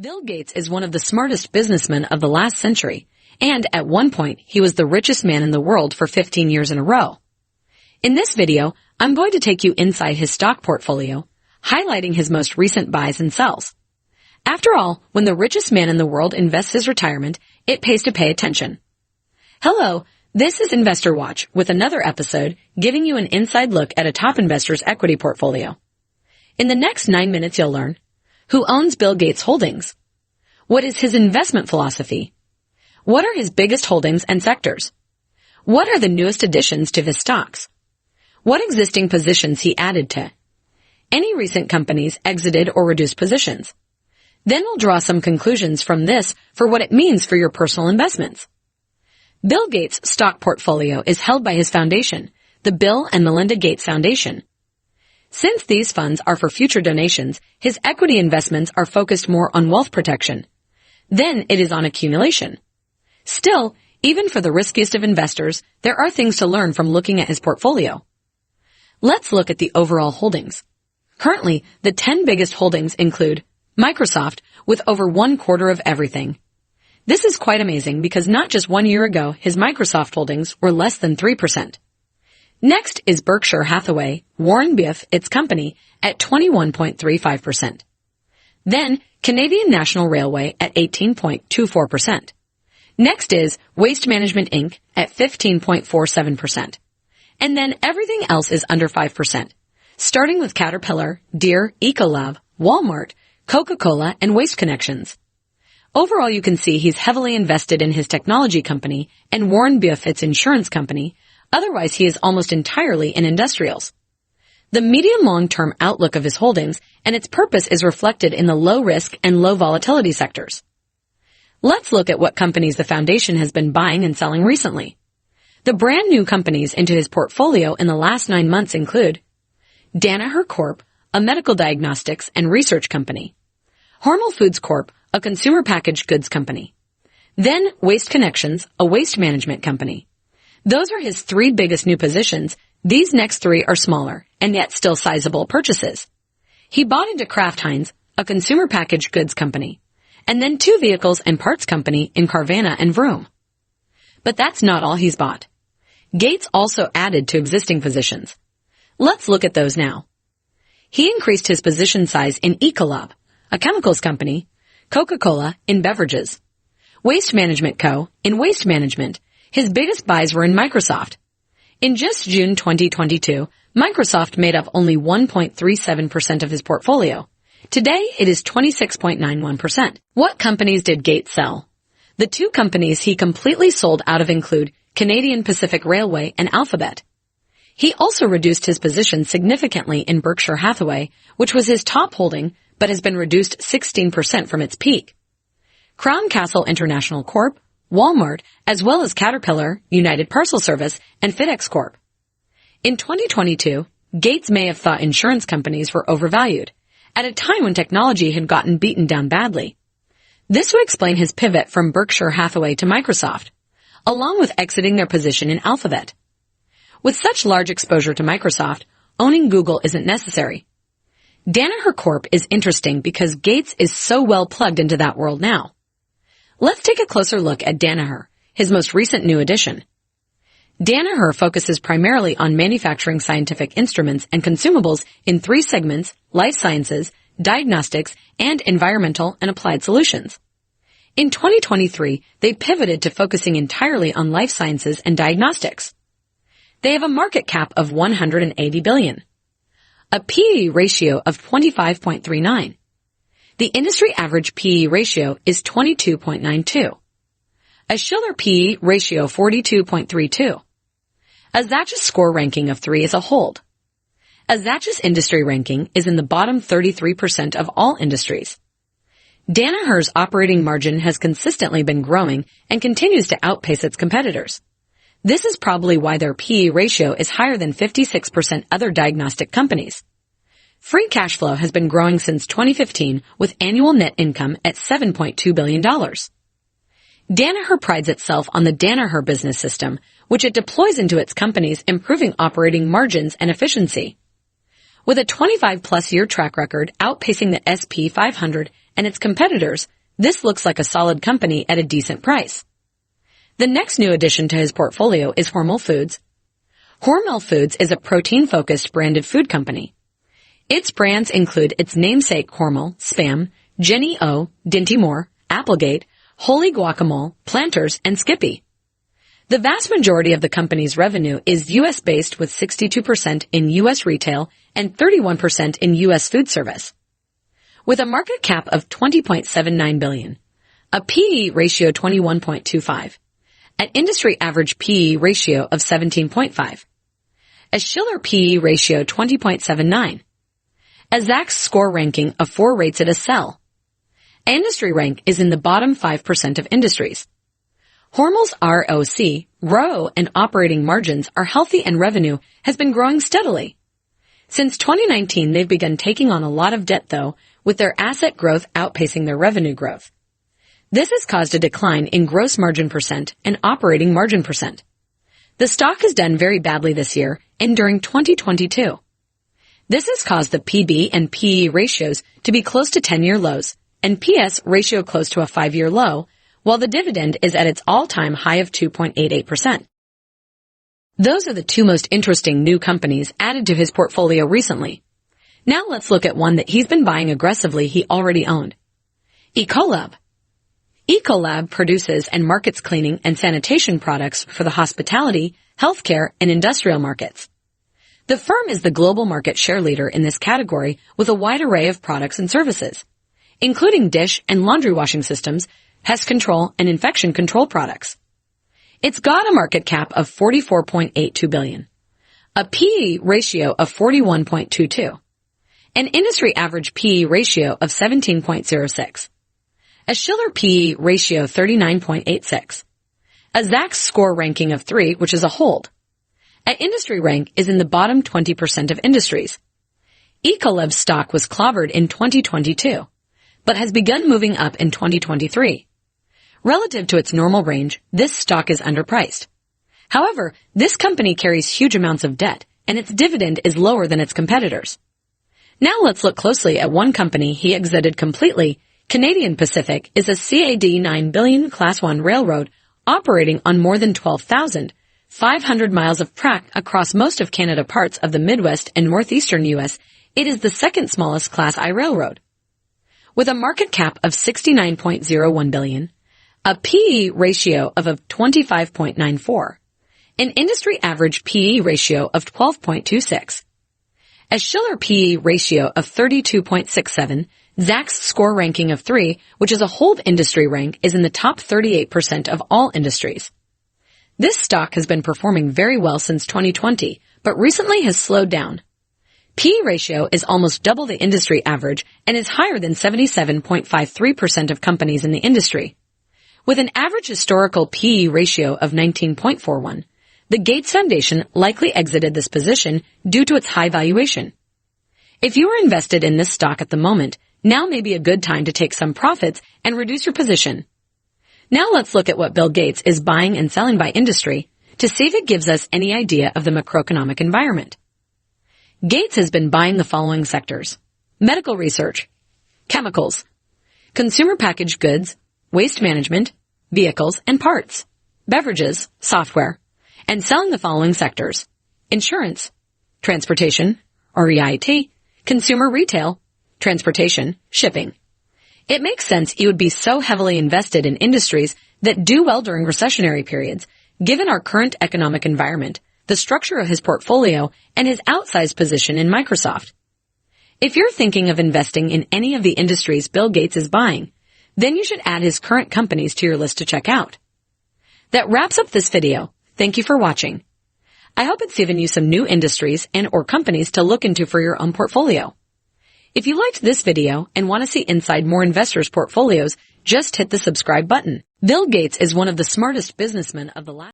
Bill Gates is one of the smartest businessmen of the last century, and at one point, he was the richest man in the world for 15 years in a row. In this video, I'm going to take you inside his stock portfolio, highlighting his most recent buys and sells. After all, when the richest man in the world invests his retirement, it pays to pay attention. Hello, this is Investor Watch with another episode giving you an inside look at a top investor's equity portfolio. In the next 9 minutes, you'll learn who owns Bill Gates' holdings, what is his investment philosophy, what are his biggest holdings and sectors, what are the newest additions to his stocks, what existing positions he added to, any recent companies exited or reduced positions. Then we'll draw some conclusions from this for what it means for your personal investments. Bill Gates' stock portfolio is held by his foundation, the Bill and Melinda Gates Foundation. Since these funds are for future donations, his equity investments are focused more on wealth protection. Then it is on accumulation. Still, even for the riskiest of investors, there are things to learn from looking at his portfolio. Let's look at the overall holdings. Currently, the 10 biggest holdings include Microsoft, with over 1/4 of everything. This is quite amazing because not just 1 year ago, his Microsoft holdings were less than 3%. Next is Berkshire Hathaway, Warren Buffett's company, at 21.35%. Then, Canadian National Railway at 18.24%. Next is Waste Management Inc. at 15.47%. And then everything else is under 5%, starting with Caterpillar, Deere, Ecolab, Walmart, Coca-Cola, and Waste Connections. Overall, you can see he's heavily invested in his technology company and Warren Buffett's insurance company. Otherwise, he is almost entirely in industrials. The medium-long-term outlook of his holdings and its purpose is reflected in the low-risk and low-volatility sectors. Let's look at what companies the foundation has been buying and selling recently. The brand-new companies into his portfolio in the last 9 months include Danaher Corp., a medical diagnostics and research company; Hormel Foods Corp., a consumer packaged goods company; then Waste Connections, a waste management company. Those are his 3 biggest new positions. These next 3 are smaller, and yet still sizable purchases. He bought into Kraft Heinz, a consumer packaged goods company, and then 2 vehicles and parts company in Carvana and Vroom. But that's not all he's bought. Gates also added to existing positions. Let's look at those now. He increased his position size in Ecolab, a chemicals company, Coca-Cola in beverages, Waste Management Co. in waste management. His biggest buys were in Microsoft. In just June 2022, Microsoft made up only 1.37% of his portfolio. Today, it is 26.91%. What companies did Gates sell? The 2 companies he completely sold out of include Canadian Pacific Railway and Alphabet. He also reduced his position significantly in Berkshire Hathaway, which was his top holding, but has been reduced 16% from its peak. Crown Castle International Corp., Walmart, as well as Caterpillar, United Parcel Service, and FedEx Corp. In 2022, Gates may have thought insurance companies were overvalued, at a time when technology had gotten beaten down badly. This would explain his pivot from Berkshire Hathaway to Microsoft, along with exiting their position in Alphabet. With such large exposure to Microsoft, owning Google isn't necessary. Danaher Corp. Is interesting because Gates is so well plugged into that world now. Let's take a closer look at Danaher, his most recent new addition. Danaher focuses primarily on manufacturing scientific instruments and consumables in 3 segments: life sciences, diagnostics, and environmental and applied solutions. In 2023, they pivoted to focusing entirely on life sciences and diagnostics. They have a market cap of $180 billion, a P/E ratio of 25.39. The industry average P/E ratio is 22.92. A Schiller P/E ratio 42.32. A Zacchaeus score ranking of 3 is a hold. A Zacchaeus industry ranking is in the bottom 33% of all industries. Danaher's operating margin has consistently been growing and continues to outpace its competitors. This is probably why their P/E ratio is higher than 56% other diagnostic companies. Free cash flow has been growing since 2015 with annual net income at $7.2 billion. Danaher prides itself on the Danaher business system, which it deploys into its companies, improving operating margins and efficiency. With a 25-plus year track record outpacing the SP 500 and its competitors, this looks like a solid company at a decent price. The next new addition to his portfolio is Hormel Foods. Hormel Foods is a protein-focused branded food company. Its brands include its namesake Hormel, Spam, Jenny O, Dinty Moore, Applegate, Holy Guacamole, Planters, and Skippy. The vast majority of the company's revenue is U.S.-based with 62% in U.S. retail and 31% in U.S. food service. With a market cap of $20.79 billion, a P/E ratio 21.25, an industry average P/E ratio of 17.5, a Schiller P/E ratio 20.79, a Zacks score ranking of 4 rates it a sell. An industry rank is in the bottom 5% of industries. Hormel's ROC, ROE, and operating margins are healthy and revenue has been growing steadily. Since 2019, they've begun taking on a lot of debt, though, with their asset growth outpacing their revenue growth. This has caused a decline in gross margin percent and operating margin percent. The stock has done very badly this year and during 2022. This has caused the PB and PE ratios to be close to 10-year lows and PS ratio close to a 5-year low, while the dividend is at its all-time high of 2.88%. Those are the two most interesting new companies added to his portfolio recently. Now let's look at one that he's been buying aggressively he already owned. Ecolab. Ecolab produces and markets cleaning and sanitation products for the hospitality, healthcare, and industrial markets. The firm is the global market share leader in this category with a wide array of products and services, including dish and laundry washing systems, pest control, and infection control products. It's got a market cap of $44.82 billion, a P/E ratio of 41.22, an industry average P/E ratio of 17.06, a Schiller P/E ratio 39.86, a Zacks score ranking of 3, which is a hold. An industry rank is in the bottom 20% of industries. Ecolab's stock was clobbered in 2022, but has begun moving up in 2023. Relative to its normal range, this stock is underpriced. However, this company carries huge amounts of debt, and its dividend is lower than its competitors. Now let's look closely at one company he exited completely. Canadian Pacific is a CAD 9 billion Class 1 railroad operating on more than 12,500 miles of track across most of Canada, parts of the Midwest and northeastern U.S. It is the second smallest Class I railroad. With a market cap of $69.01 billion, a P/E ratio of 25.94, an industry average P/E ratio of 12.26, a Schiller P/E ratio of 32.67, Zacks score ranking of 3, which is a hold industry rank, is in the top 38% of all industries. This stock has been performing very well since 2020, but recently has slowed down. P/E ratio is almost double the industry average and is higher than 77.53% of companies in the industry. With an average historical P/E ratio of 19.41, the Gates Foundation likely exited this position due to its high valuation. If you are invested in this stock at the moment, now may be a good time to take some profits and reduce your position. Now let's look at what Bill Gates is buying and selling by industry to see if it gives us any idea of the macroeconomic environment. Gates has been buying the following sectors: medical research, chemicals, consumer packaged goods, waste management, vehicles and parts, beverages, software, and selling the following sectors: insurance, transportation, REIT, consumer retail, transportation, shipping. It makes sense he would be so heavily invested in industries that do well during recessionary periods, given our current economic environment, the structure of his portfolio, and his outsized position in Microsoft. If you're thinking of investing in any of the industries Bill Gates is buying, then you should add his current companies to your list to check out. That wraps up this video. Thank you for watching. I hope it's given you some new industries and/or companies to look into for your own portfolio. If you liked this video and want to see inside more investors' portfolios, just hit the subscribe button. Bill Gates is one of the smartest businessmen of the last